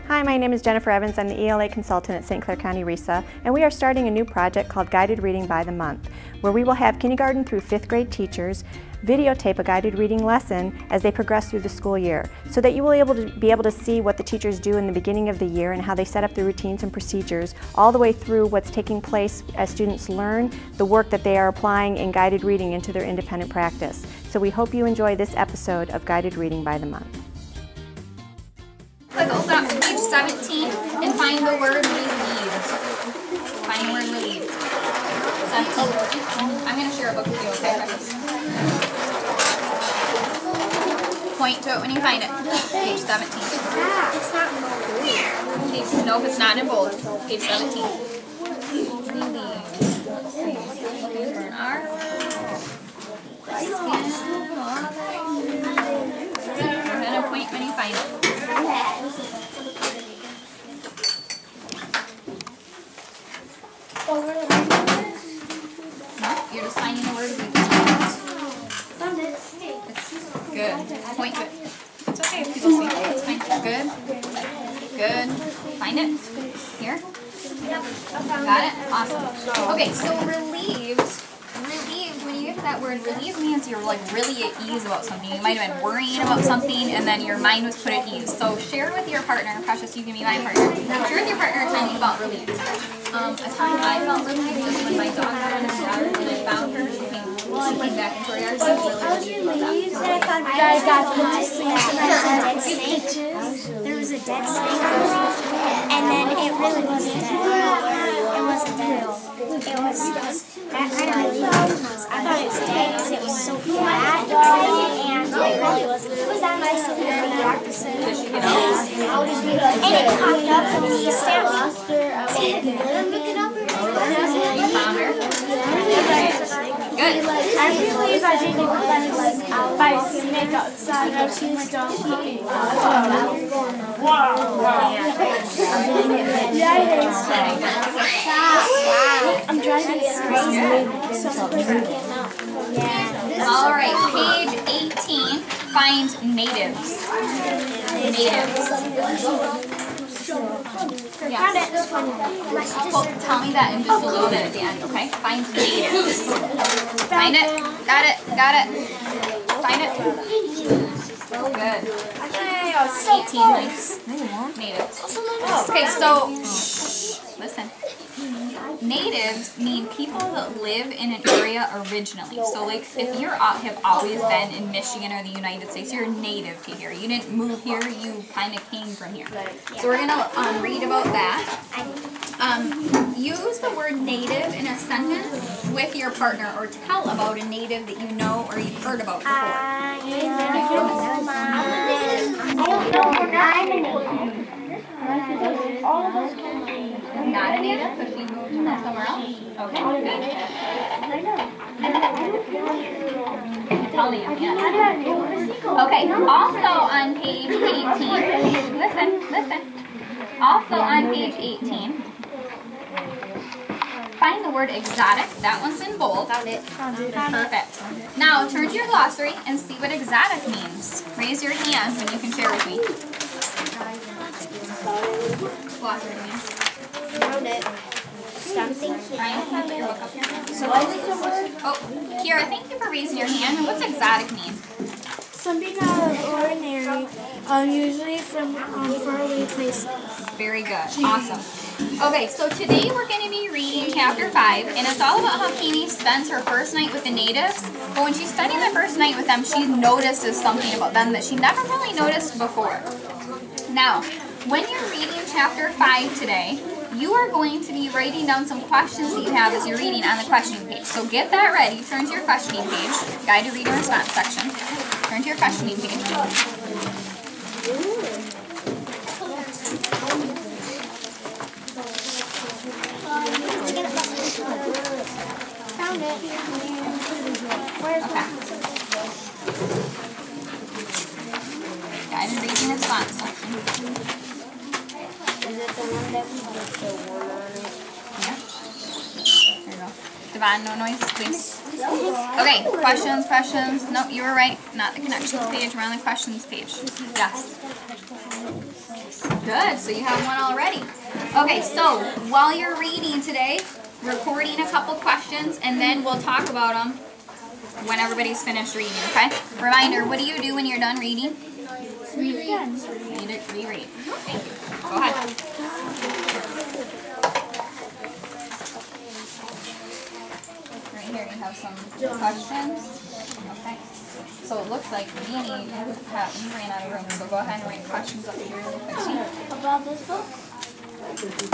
Hi, my name is Jennifer Evans. I'm the ELA consultant at St. Clair County RESA, and we are starting a new project called Guided Reading by the Month, where we will have kindergarten through 5th grade teachers videotape a guided reading lesson as they progress through the school year, so that you will be able to see what the teachers do in the beginning of the year and how they set up the routines and procedures all the way through what's taking place as students learn the work that they are applying in guided reading into their independent practice. So we hope you enjoy this episode of Guided Reading by the Month. Click open up to page 17 and find the word relieved. Find the word relieved. 17. I'm going to share a book with you, okay, Precious? Point to it when you find it. Page 17. It's not in bold. Nope, it's not in bold. Page 17. Looking for an R. And then a point when you find it. No, you're just finding the word relieved. Found it. It's good. Point to it. It's okay if people see it. It's fine. Good. Good. Find it. Here. Got it? Awesome. Okay, so relieved. Relieved, when you get to that word, relieved means you're like really at ease about something. You might have been worrying about something and then your mind was put at ease. So share with your partner, Precious, you can be my partner. Share with your partner a time you felt relieved. A time I felt relieved was when my dog got in the shower and I found her. She came back into our yard. So I was really relieved that I found her. I got put to sleep and there was a dead snake. There was a dead snake and then it really wasn't dead. It wasn't dead. It was that kind of relieved. I thought it was dead because it was so flat and it really wasn't. It was that nice of her for the opposite. And it popped up and he stabbed me. You found her? Good. I believe I didn't by snake outside. I was my dog looking. I'm driving All right, page 18. Find natives. Natives. Yes. Tell me that in just a little bit at the end, okay? Find natives. Find it. Got it. Got it. Find it. Good. 18, nice. Natives. Okay, so, listen. Natives mean people that live in an area originally. So like if you have always been in Michigan or the United States, you're native to here. You didn't move here, you kind of came from here. So we're going to read about that. Use the word native in a sentence with your partner or tell about a native that you know or you've heard about before. I don't know when I'm a native. Not a native, but she moved from somewhere else? Okay. Okay, also on page 18, listen. Also on page 18, find the word exotic. That one's in bold. Found it. Perfect. Now turn to your glossary and see what exotic means. Raise your hand when you can share with me. Glossary means. Found it. Something. Ryan, can you put your book up here? Oh, Kira, thank you for raising your hand. And what's exotic mean? Something out of ordinary, usually from faraway places. Very good. Awesome. Okay, so today we're going to be reading chapter 5, and it's all about how Katie spends her first night with the natives. But when she's spending the first night with them, she notices something about them that she never really noticed before. Now, when you're reading chapter 5 today, you are going to be writing down some questions that you have as you're reading on the questioning page. So get that ready. Turn to your questioning page, guided reading response section. Turn to your questioning page. Found it. Okay. Guided reading response section. Is it the one that we put the word on it? Yeah. There you go. Devon, no noise, please. Okay, questions. Nope, you were right. Not the connections page. We're on the questions page. Yes. Good, so you have one already. Okay, so while you're reading today, recording a couple questions, and then we'll talk about them when everybody's finished reading, okay? Reminder, what do you do when you're done reading? Read again. Read it, reread. Thank you. Go ahead. Right here you have some questions. Okay. So it looks like Jeannie, you ran out of room, so go ahead and write questions up here really quick. About this book?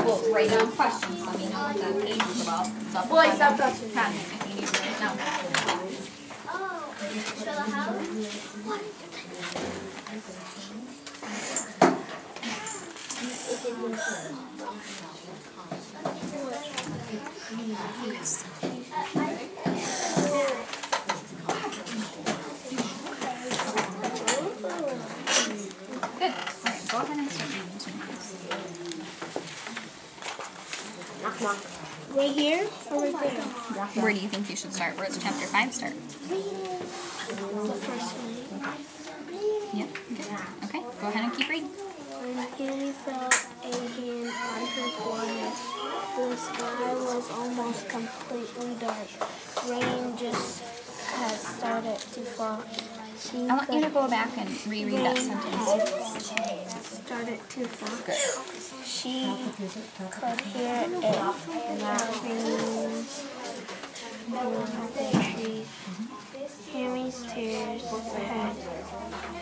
Well, write down questions. Let me know what the page is about. It's up Boy, on stop the touching. packet if you need to write it down. Oh, Shyla, how? What? Good. All right, go ahead and start reading to me. Knock, knock. Right here or right there? Where do you think you should start? Where does chapter 5 start? The first one. Yeah. Good. Okay, go ahead and keep reading. When Kenny felt a hand on her forehead, the sky was almost completely dark. Rain just had started to fall. I want you to go back and reread that sentence. Started to fall. Good. She could hear it through the trees. Hammy's tears had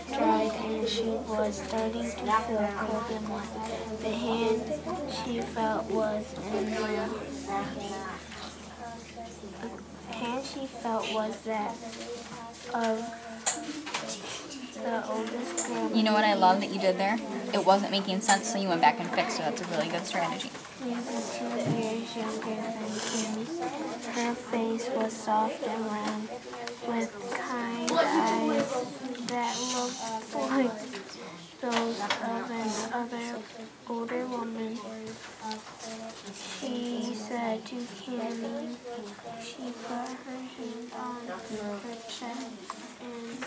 dried and she was starting to feel cold and wet. The hand she felt was that of the oldest girl. You know what I love that you did there? It wasn't making sense, so you went back and fixed it. That's a really good strategy. Maybe 2 years younger than Kimmy. Her face was soft and round, with kind eyes that looked like those of an other older woman. She said to Kimmy, she put her hand on her chest and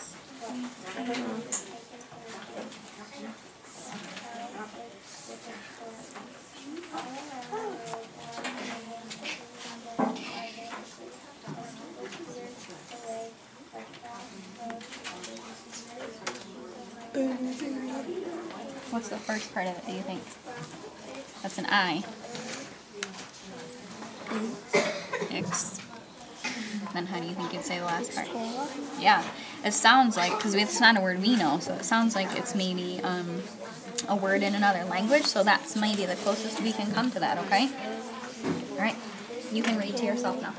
What's the first part of it, do you think? That's an I. X. Then how do you think you'd say the last part? Yeah. It sounds like, because it's not a word we know, so it sounds like it's maybe a word in another language, so that's maybe the closest we can come to that, okay? Alright. You can read to yourself now.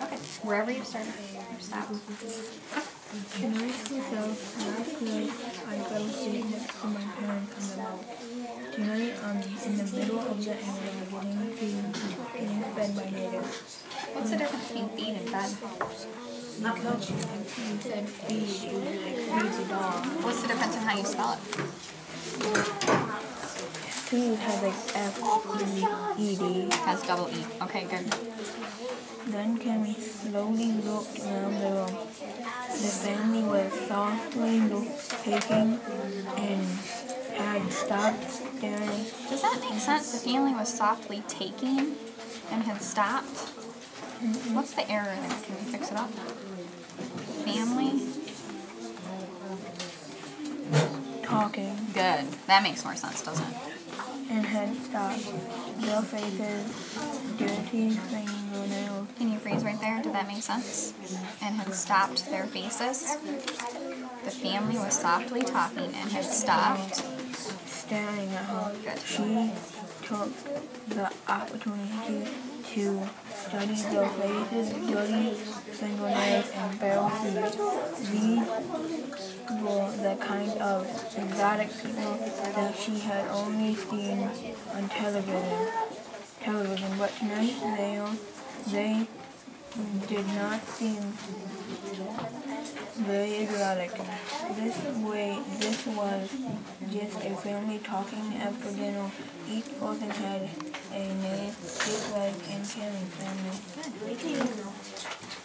Okay. Wherever you started. Stop. Tonight myself, last night I fell asleep next to my parents on the boat. Tonight I'm in the middle of the area getting fed by natives. What's the difference between feed and fed? Because you said feed, you like feed the dog. What's the difference in how you spell it? Feed has like F-E-E-D. Has double E. Okay, good. Then Kimmy slowly looked around the room. The family was softly taking and had stopped staring. Does that make sense? The family was softly taking and had stopped? What's the error there? Can we fix it up? Family? Talking Good. That makes more sense, doesn't it? and had stopped. Their faces, dirty fingernails. Can you freeze right there? Did that make sense? And had stopped their faces. The family was softly talking and had stopped. Staring at her. Good. She took the opportunity to study their faces, dirty fingernails, and bare feet. These were the kind of exotic people that she had only seen on television, but tonight they did not seem very exotic. This was just a family talking after dinner. Each person had a name just like in Karen's family.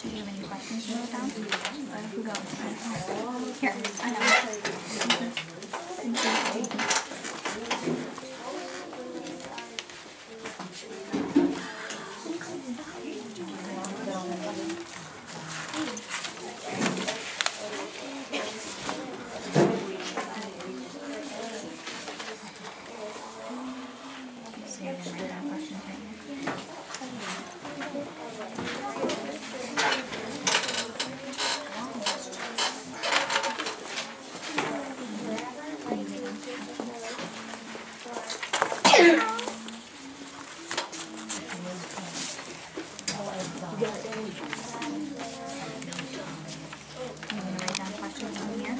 Do you have any questions you wrote down? Who goes? Here, I know. So you're going to write down questions right here. I'm going to write down questions in here.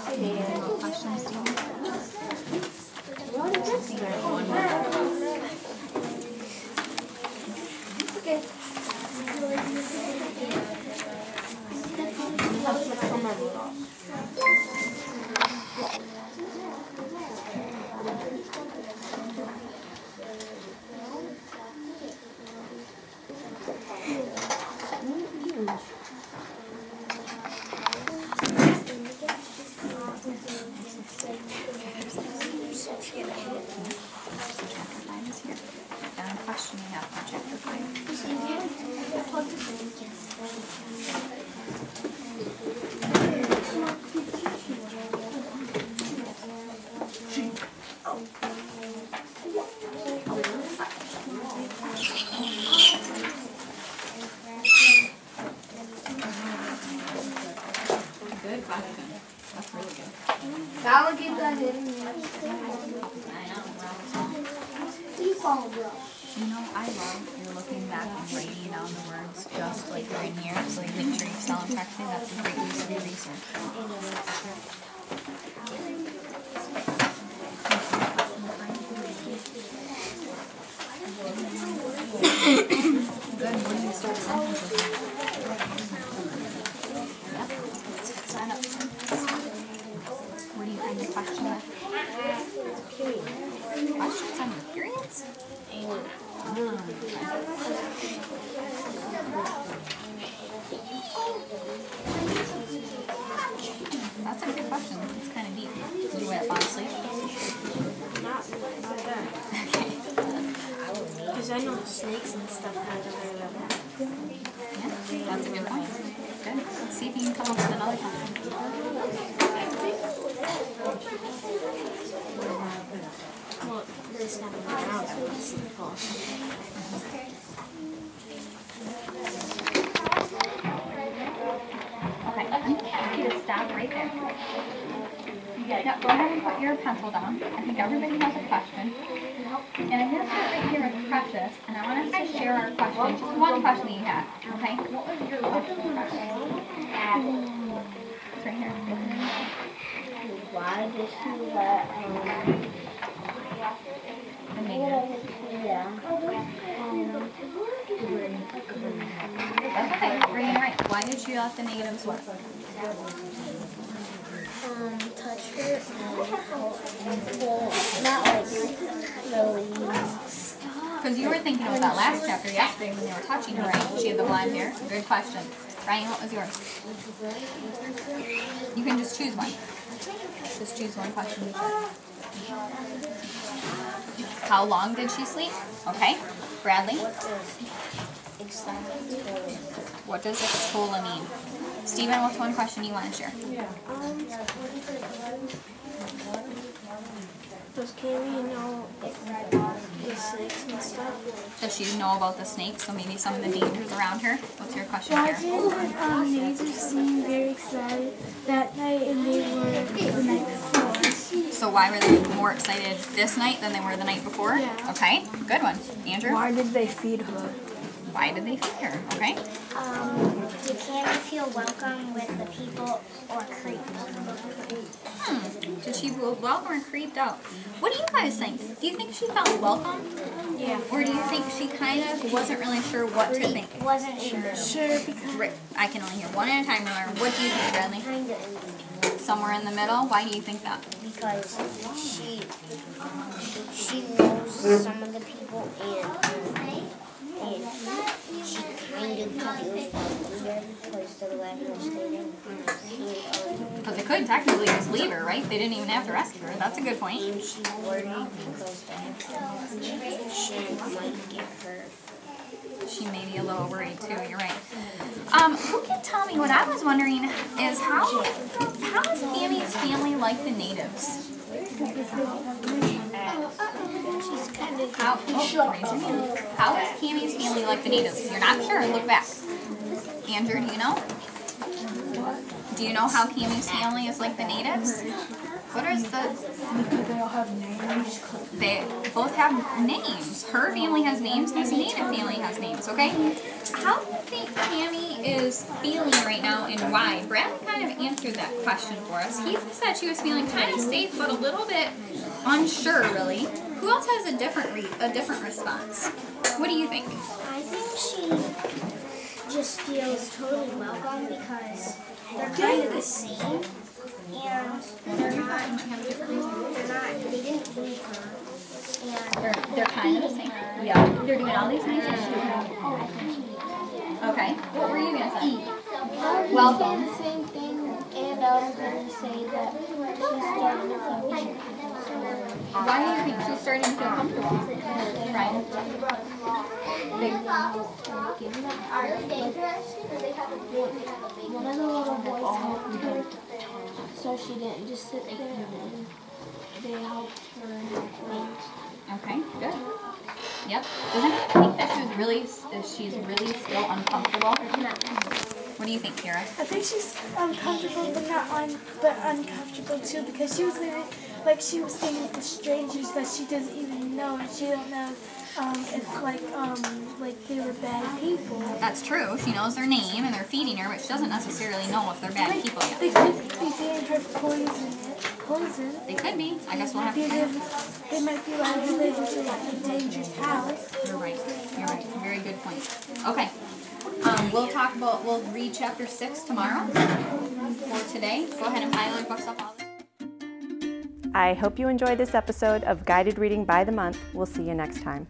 Any more questions, Stephen? Chapter 5 is here. Down question you have for chapter 5. Good question. That's really good. I'll get that in. You know, I love you're looking back and writing down the words just like they're in here, so you make sure you spell them correctly. That's a great use of your research. Good. What do you start sentences with? Yep. Sign up. What do you end your question with? Questions on your periods? That's a good question. It's kind of deep. Did you fall asleep? Not that. Okay. Because I know snakes and stuff have to wear them. Yeah, that's a good point. Good. Let's see if you can come up with another question. Well, there's nothing else. It's simple. Okay, I'm going to ask you to stop right there. Now, go ahead and put your pencil down. I think everybody has a question. And I'm going to start right here with Precious, and I want us to share our question. Just one question that you have, okay? What was your question, Precious? It's right here. Why did she let, The negative. yeah. That's okay. We're going to write. Why did she let the negatives work? Touch her and well, not like really. Because you were thinking about that last chapter yesterday when they were touching her, right? She had the blonde hair. Good question. Ryan, what was yours? You can just choose one. Just choose one question. How long did she sleep? Okay. Bradley? What does extola mean? Stephen, what's one question you want to share? Does Cammy know the snakes and stuff? Does she know about the snakes? So maybe some of the dangers around her? What's your question Why here? did Nathan seem very excited that night and they were the night before? So why were they more excited this night than they were the night before? Yeah. Okay, good one. Andrew? Why did they feed her? Why did they feed her? Okay. Did Cammy feel welcome with the people or creeped? Did she feel welcome or creeped out? What do you guys think? Do you think she felt welcome? Yeah. Or do you think she kind of wasn't really sure what to think? Wasn't sure. Sure, because Right. I can only hear one at a time, remember. What do you think, Bradley? Kind of Somewhere in the middle? Why do you think that? because she she knows some of the people, and she kind of feels welcome there because they're letting her stay there. But they could technically just leave her, right? They didn't even have to rescue her. That's a good point. And she's worried because she might get hurt. She may be a little worried too, you're right. Who can tell me, what I was wondering is how is Cammie's family like the natives? How is Cammie's family like the natives? You're not sure, look back. Andrew, do you know? Do you know how Cammie's family is like the natives? What is the... They all have names. They both have names. Her family has names, this native family has names, okay? How do you think Cammie is feeling right now and why? Brad kind of answered that question for us. He said she was feeling kind of safe but a little bit unsure, really. Who else has a different response? What do you think? I think she just feels totally welcome because they're kind of the same, and they didn't leave her. And They're kind of the same. Yeah. They're doing all these things. Okay. What were you gonna say? Welcome. The same thing, and I was going to say that she's starting to feel comfortable. Why do you think she's starting to feel comfortable? Right. One of the little boys helped her, so she didn't just sit there, and they helped her and helped her. Okay, good. Yep. Doesn't it think that she's really still uncomfortable? What do you think, Kara? I think she's uncomfortable, but uncomfortable too, because she was living, like she was staying with the strangers that she doesn't even know, and she don't know if like they were bad people. That's true. She knows their name and they're feeding her, but she doesn't necessarily know if they're bad people yet. They could be feeding her poison. They could be. I guess we'll have to find out. They might be like living in a dangerous house. You're right. You're right. Very good point. Okay. We'll read chapter 6 tomorrow. For today, go ahead and pile your books up all there. I hope you enjoyed this episode of Guided Reading by the Month. We'll see you next time.